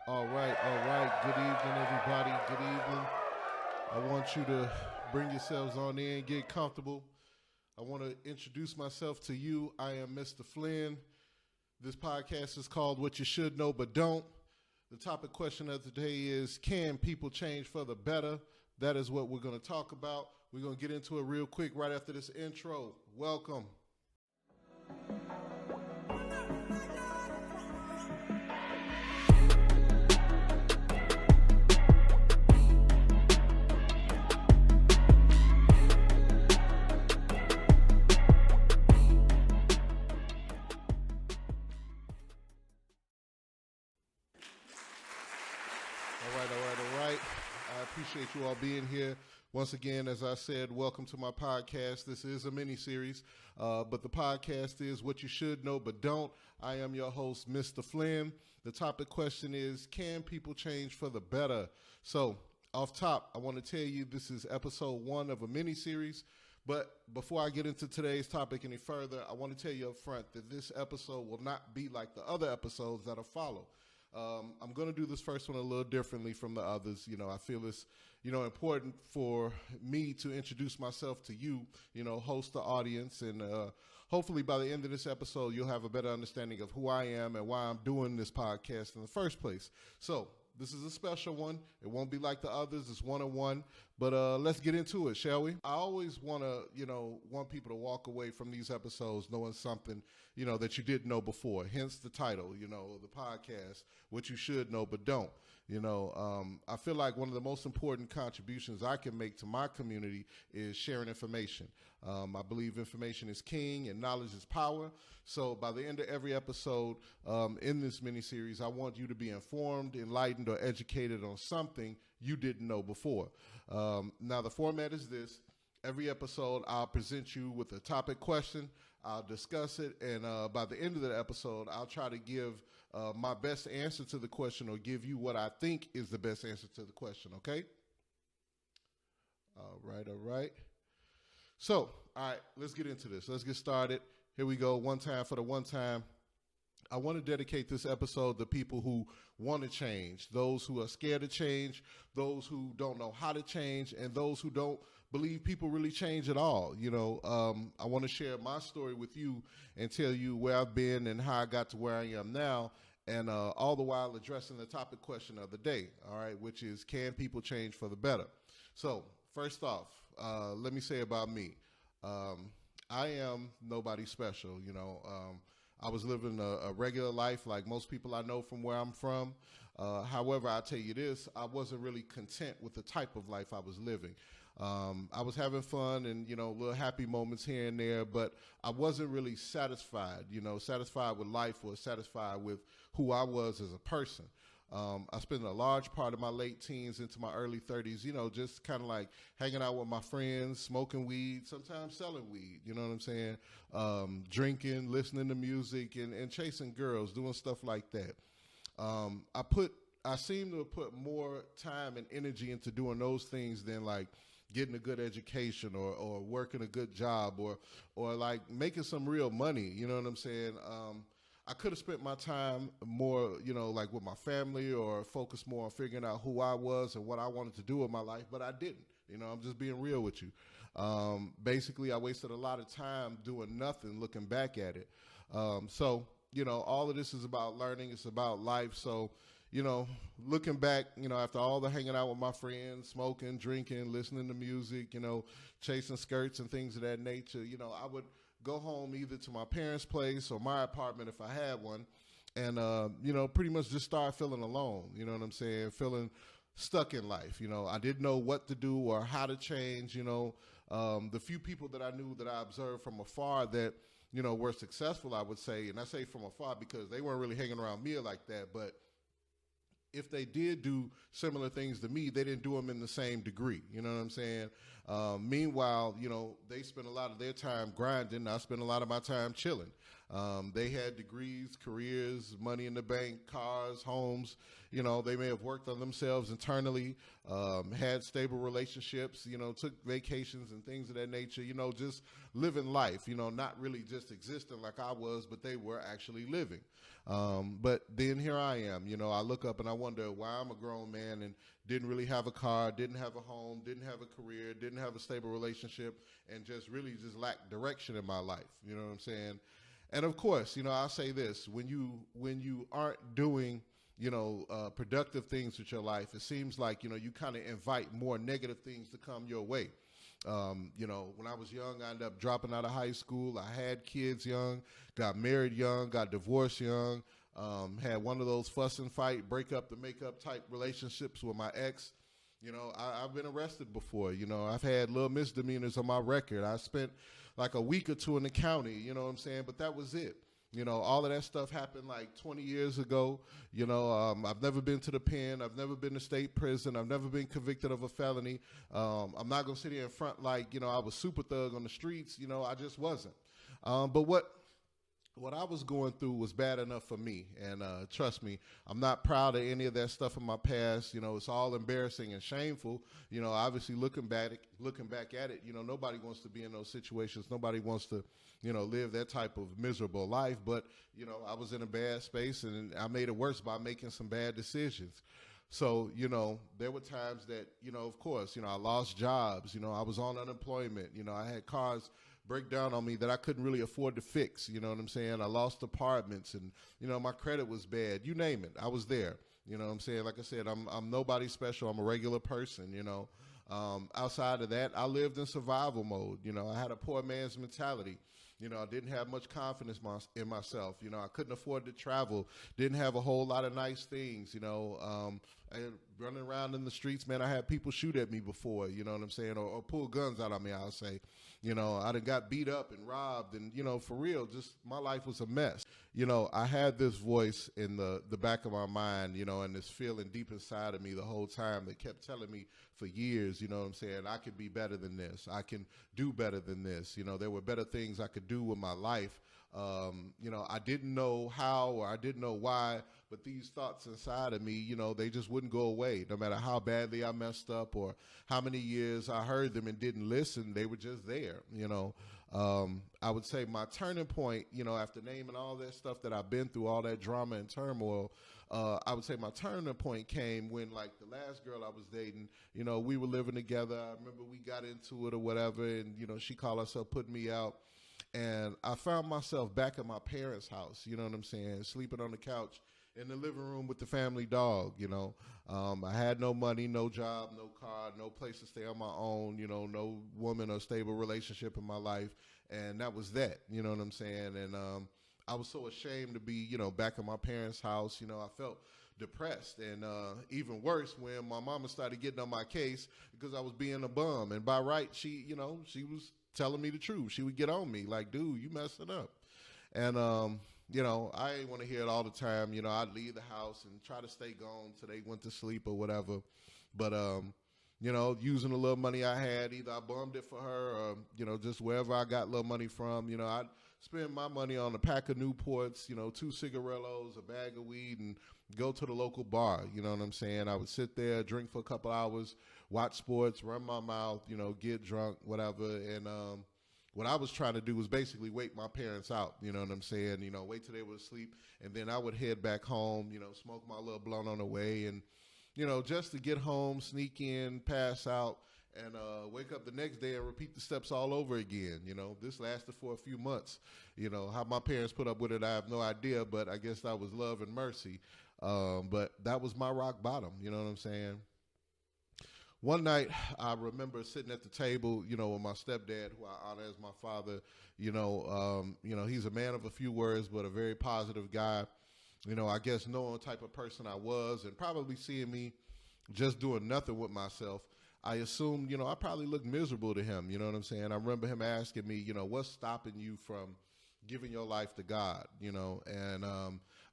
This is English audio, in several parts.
All right. Good evening, everybody. Good evening. I want you to bring yourselves on in, get comfortable. I want to introduce myself to you. I am Mr. Flynn. This podcast is called What You Should Know But Don't. The topic question of the day is, can people change for the better? That is what we're going to talk about. We're going to get into it real quick right after this intro. Welcome. All right. I appreciate you all being here. Once again, as I said, welcome to my podcast. This is a mini-series, but the podcast is What You Should Know But Don't. I am your host, Mr. Flynn. The topic question is, can people change for the better? So, off top, I want to tell you this is episode 1 of a mini-series. But before I get into today's topic any further, I want to tell you up front that this episode will not be like the other episodes that'll follow. I'm going to do this first one a little differently from the others. I feel it's, important for me to introduce myself to you, host the audience. And hopefully by the end of this episode, you'll have a better understanding of who I am and why I'm doing this podcast in the first place. So this is a special one. It won't be like the others. It's one-on-one. But let's get into it, shall we? I always want people to walk away from these episodes knowing something, that you didn't know before. Hence the title, the podcast, What You Should Know But Don't. I feel like one of the most important contributions I can make to my community is sharing information. I believe information is king and knowledge is power. So by the end of every episode in this mini-series, I want you to be informed, enlightened, or educated on something you didn't know before. Now, the format is this. Every episode, I'll present you with a topic question. I'll discuss it, and by the end of the episode, I'll try to give my best answer to the question or give you what I think is the best answer to the question, okay? All right. So, all right, let's get into this. Let's get started. Here we go. One time for the one time. I want to dedicate this episode to people who want to change, those who are scared to change, those who don't know how to change, and those who don't believe people really change at all. I want to share my story with you and tell you where I've been and how I got to where I am now, and all the while addressing the topic question of the day, all right, which is, can people change for the better? So, first off, let me say about me. I am nobody special, I was living a regular life like most people I know from where I'm from. However, I'll tell you this, I wasn't really content with the type of life I was living. I was having fun and, little happy moments here and there, but I wasn't really satisfied, satisfied with life or satisfied with who I was as a person. I spent a large part of my late teens into my early 30s, just kind of like hanging out with my friends, smoking weed, sometimes selling weed, you know what I'm saying? Drinking, listening to music, and chasing girls, doing stuff like that. I seem to have put more time and energy into doing those things than like getting a good education or working a good job or like making some real money, you know what I'm saying? I could have spent my time more, like with my family or focused more on figuring out who I was and what I wanted to do with my life, but I didn't. I'm just being real with you. Basically, I wasted a lot of time doing nothing, looking back at it. So, all of this is about learning. It's about life. So, looking back, after all the hanging out with my friends, smoking, drinking, listening to music, chasing skirts and things of that nature, I would go home either to my parents' place or my apartment if I had one and, pretty much just start feeling alone, you know what I'm saying, feeling stuck in life. I didn't know what to do or how to change, the few people that I knew that I observed from afar that, were successful, I would say, and I say from afar because they weren't really hanging around me like that, but if they did do similar things to me, they didn't do them in the same degree. You know what I'm saying? Meanwhile, they spend a lot of their time grinding. I spend a lot of my time chilling. They had degrees, careers, money in the bank, cars, homes. You know, they may have worked on themselves internally, had stable relationships, you know, took vacations and things of that nature, you know, just living life, you know, not really just existing like I was, but they were actually living. But then here I am, you know, I look up and I wonder why I'm a grown man and didn't really have a car, didn't have a home, didn't have a career, didn't have a stable relationship, and just really just lacked direction in my life. You know what I'm saying? And of course, you know, I'll say this: when you aren't doing, you know, productive things with your life, it seems like, you know, you kind of invite more negative things to come your way. You know, when I was young, I ended up dropping out of high school. I had kids young, got married young, got divorced young, had one of those fuss and fight, break up to make up type relationships with my ex. You know, I've been arrested before. You know, I've had little misdemeanors on my record. I spent like a week or two in the county, you know what I'm saying? But that was it. You know, all of that stuff happened like 20 years ago. You know, I've never been to the pen. I've never been to state prison. I've never been convicted of a felony. I'm not going to sit here in front like, you know, I was super thug on the streets. You know, I just wasn't. But what I was going through was bad enough for me. And trust me, I'm not proud of any of that stuff in my past. You know, it's all embarrassing and shameful. You know, obviously looking back at it, you know, nobody wants to be in those situations. Nobody wants to, you know, live that type of miserable life. But, you know, I was in a bad space and I made it worse by making some bad decisions. So, you know, there were times that, you know, of course, you know, I lost jobs. You know, I was on unemployment. You know, I had cars break down on me that I couldn't really afford to fix. You know what I'm saying? I lost apartments and, you know, my credit was bad. You name it. I was there. You know what I'm saying? Like I said, I'm nobody special. I'm a regular person, you know. Outside of that, I lived in survival mode. You know, I had a poor man's mentality. You know, I didn't have much confidence in myself. You know, I couldn't afford to travel. Didn't have a whole lot of nice things. You know, running around in the streets, man, I had people shoot at me before. You know what I'm saying? Or pull guns out on me, I'll say. You know, I done got beat up and robbed. And, you know, for real, just my life was a mess. You know, I had this voice in the back of my mind, you know, and this feeling deep inside of me the whole time that kept telling me for years, you know what I'm saying, I could be better than this. I can do better than this. You know, there were better things I could do with my life. You know, I didn't know how or I didn't know why, but these thoughts inside of me, you know, they just wouldn't go away. No matter how badly I messed up or how many years I heard them and didn't listen, they were just there, you know. I would say my turning point, you know, after naming all that stuff that I've been through, all that drama and turmoil, I would say my turning point came when, like, the last girl I was dating, you know, we were living together. I remember we got into it or whatever, and, you know, she called herself putting me out. And I found myself back at my parents' house, you know what I'm saying, sleeping on the couch in the living room with the family dog, you know. I had no money, no job, no car, no place to stay on my own, you know, no woman or stable relationship in my life. And that was that, you know what I'm saying? And I was so ashamed to be, you know, back at my parents' house. You know, I felt depressed and even worse when my mama started getting on my case because I was being a bum. And by right, she, you know, she was telling me the truth. She would get on me like, dude, you messing up. And, you know, I ain't want to hear it all the time. You know, I'd leave the house and try to stay gone till they went to sleep or whatever. But, you know, using the little money I had, either I bummed it for her or, you know, just wherever I got little money from, you know, I'd spend my money on a pack of Newports, you know, 2 cigarillos, a bag of weed, and go to the local bar. You know what I'm saying? I would sit there, drink for a couple hours, watch sports, run my mouth, you know, get drunk, whatever. And what I was trying to do was basically wait my parents out, you know what I'm saying? You know, wait till they were asleep, and then I would head back home, you know, smoke my little blunt on the way, and, you know, just to get home, sneak in, pass out, and wake up the next day and repeat the steps all over again. You know, this lasted for a few months. You know, how my parents put up with it, I have no idea, but I guess that was love and mercy. But that was my rock bottom, you know what I'm saying? One night, I remember sitting at the table, you know, with my stepdad, who I honor as my father. You know, he's a man of a few words, but a very positive guy. You know, I guess knowing the type of person I was and probably seeing me just doing nothing with myself, I assumed, you know, I probably looked miserable to him. You know what I'm saying? I remember him asking me, you know, what's stopping you from giving your life to God, you know? And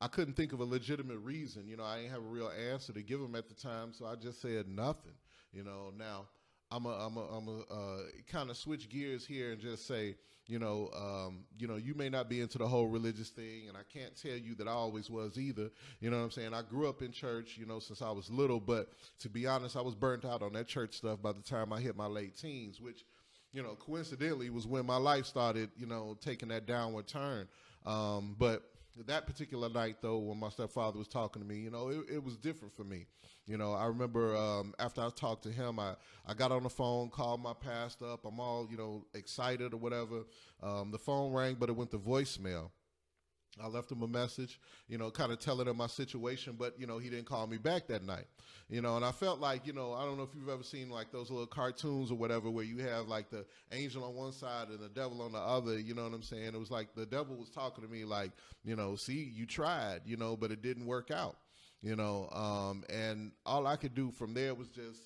I couldn't think of a legitimate reason. You know, I didn't have a real answer to give him at the time, so I just said nothing. You know, now I'm a kind of switch gears here and just say, you may not be into the whole religious thing, and I can't tell you that I always was either. You know what I'm saying? I grew up in church, since I was little, but to be honest, I was burnt out on that church stuff by the time I hit my late teens, which, coincidentally was when my life started, taking that downward turn. But that particular night, though, when my stepfather was talking to me, it was different for me. I remember after I talked to him, I got on the phone, called my pastor up. I'm all, excited or whatever. The phone rang, but it went to voicemail. I left him a message, kind of telling him my situation, but, he didn't call me back that night, and I felt like, I don't know if you've ever seen like those little cartoons or whatever, where you have like the angel on one side and the devil on the other, you know what I'm saying? It was like the devil was talking to me like, see, you tried, but it didn't work out, and all I could do from there was just,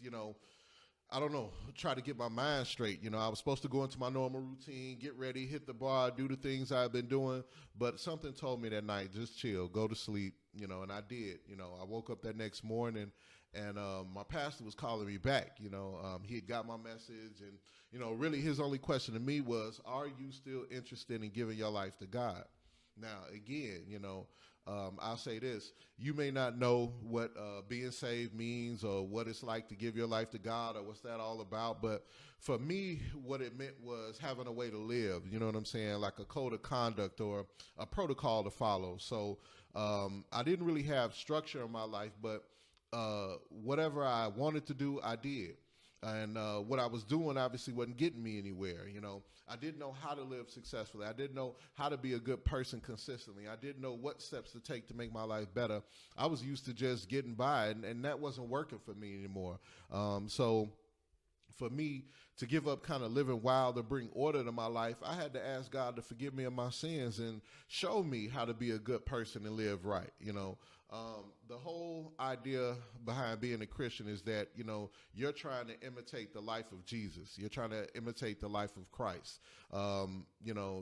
I don't know, try to get my mind straight. I was supposed to go into my normal routine, get ready, hit the bar, do the things I've been doing. But something told me that night, just chill, go to sleep, and I did. I woke up that next morning and my pastor was calling me back. He had got my message and, really his only question to me was, are you still interested in giving your life to God? Now, again, I'll say this. You may not know what being saved means or what it's like to give your life to God or what's that all about. But for me, what it meant was having a way to live, you know what I'm saying, like a code of conduct or a protocol to follow. So I didn't really have structure in my life, but whatever I wanted to do, I did. And what I was doing obviously wasn't getting me anywhere. I didn't know how to live successfully. I didn't know how to be a good person consistently. I didn't know what steps to take to make my life better. I was used to just getting by, and that wasn't working for me anymore. So for me to give up kind of living wild and bring order to my life, I had to ask God to forgive me of my sins and show me how to be a good person and live right. The whole idea behind being a Christian is that, you're trying to imitate the life of Jesus. You're trying to imitate the life of Christ.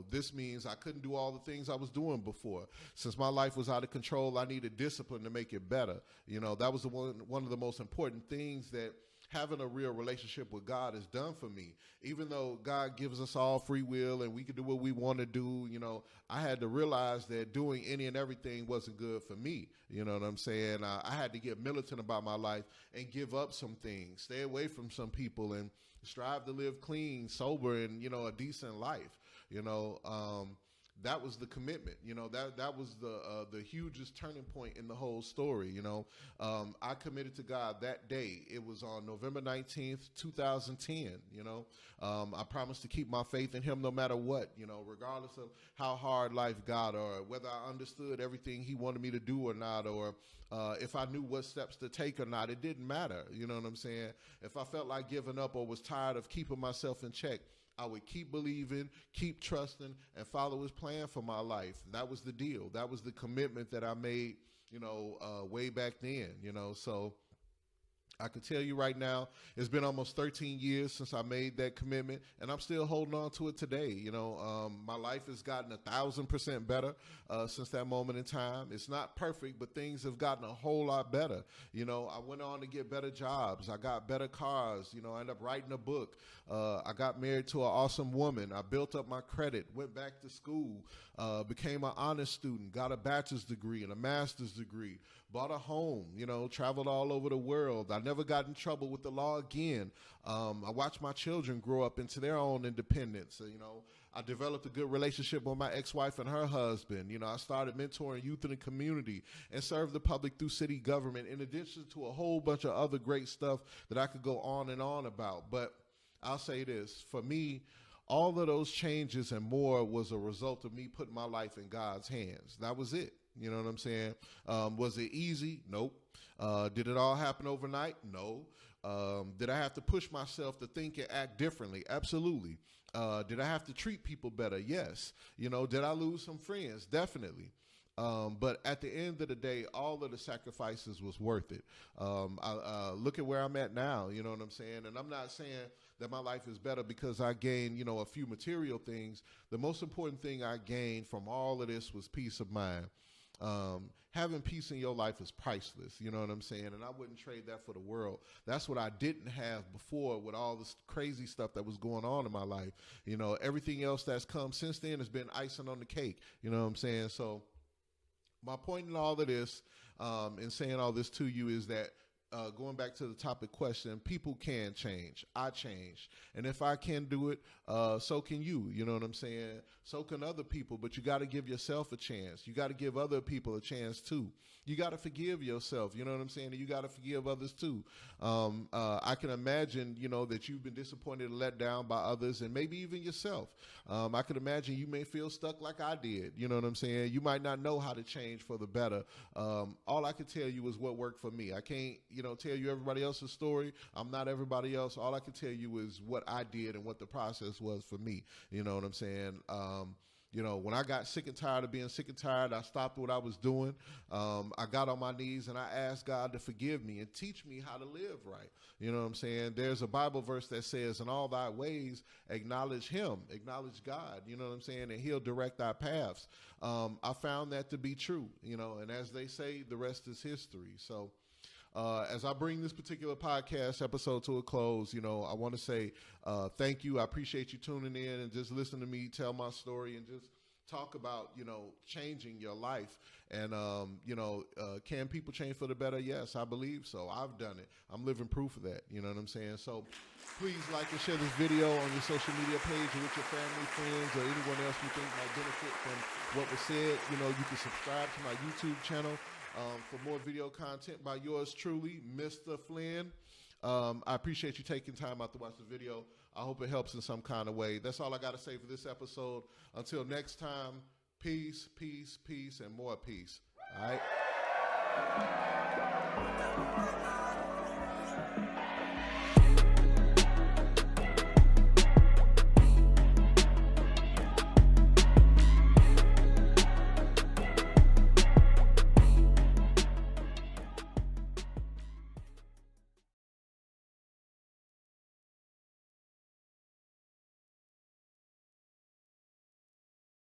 This means I couldn't do all the things I was doing before. Since my life was out of control, I needed discipline to make it better. That was one of the most important things that having a real relationship with God has done for me. Even though God gives us all free will and we can do what we want to do, I had to realize that doing any and everything wasn't good for me. You know what I'm saying? I had to get militant about my life and give up some things, stay away from some people, and strive to live clean, sober, and, a decent life. That was the commitment. That was the hugest turning point in the whole story. I committed to God that day. It was on November 19th, 2010. I promised to keep my faith in him no matter what, regardless of how hard life got or whether I understood everything he wanted me to do or not, or if I knew what steps to take or not. It didn't matter. You know what I'm saying? If I felt like giving up or was tired of keeping myself in check, I would keep believing, keep trusting, and follow his plan for my life. That was the deal. That was the commitment that I made, way back then, So I can tell you right now, it's been almost 13 years since I made that commitment, and I'm still holding on to it today. My life has gotten 1,000% better since that moment in time. It's not perfect, but things have gotten a whole lot better. I went on to get better jobs. I got better cars. I ended up writing a book. I got married to an awesome woman. I built up my credit, went back to school, became an honors student, got a bachelor's degree and a master's degree, bought a home, traveled all over the world. I never got in trouble with the law again. I watched my children grow up into their own independence. I developed a good relationship with my ex-wife and her husband. I started mentoring youth in the community and served the public through city government, in addition to a whole bunch of other great stuff that I could go on and on about. But I'll say this, for me, all of those changes and more was a result of me putting my life in God's hands. That was it. You know what I'm saying? Was it easy? Nope. Did it all happen overnight? No. Did I have to push myself to think and act differently? Absolutely. Did I have to treat people better? Yes. Did I lose some friends? Definitely. But at the end of the day, all of the sacrifices was worth it. I look at where I'm at now, you know what I'm saying? And I'm not saying that my life is better because I gained, a few material things. The most important thing I gained from all of this was peace of mind. Having peace in your life is priceless. You know what I'm saying? And I wouldn't trade that for the world. That's what I didn't have before with all this crazy stuff that was going on in my life. You know, everything else that's come since then has been icing on the cake. You know what I'm saying? So my point in all of this, and saying all this to you, is that going back to the topic question, people can change. I changed. And if I can do it, so can you. You know what I'm saying? So can other people. But you got to give yourself a chance. You got to give other people a chance too. You got to forgive yourself. You know what I'm saying? And you got to forgive others too. I can imagine, you know, that you've been disappointed and let down by others, and maybe even yourself. I could imagine you may feel stuck like I did. You know what I'm saying? You might not know how to change for the better. All I can tell you is what worked for me. I can't, you know, tell you everybody else's story. I'm not everybody else. All I can tell you is what I did and what the process was for me. You know what I'm saying? You know, when I got sick and tired of being sick and tired, I stopped what I was doing. I got on my knees and I asked God to forgive me and teach me how to live right. You know what I'm saying? There's a Bible verse that says, in all thy ways, acknowledge him, acknowledge God, you know what I'm saying? And he'll direct our paths. I found that to be true, you know, and as they say, the rest is history. So, as I bring this particular podcast episode to a close, you know, I want to say thank you. I appreciate you tuning in and just listening to me tell my story and just talk about, you know, changing your life. And, you know, can people change for the better? Yes, I believe so. I've done it. I'm living proof of that. You know what I'm saying? So please like and share this video on your social media page or with your family, friends, or anyone else you think might benefit from what was said. You know, you can subscribe to my YouTube channel for more video content by yours truly, Mr. Flynn. I appreciate you taking time out to watch the video. I hope it helps in some kind of way. That's all I got to say for this episode. Until next time, peace, peace, peace, and more peace. All right?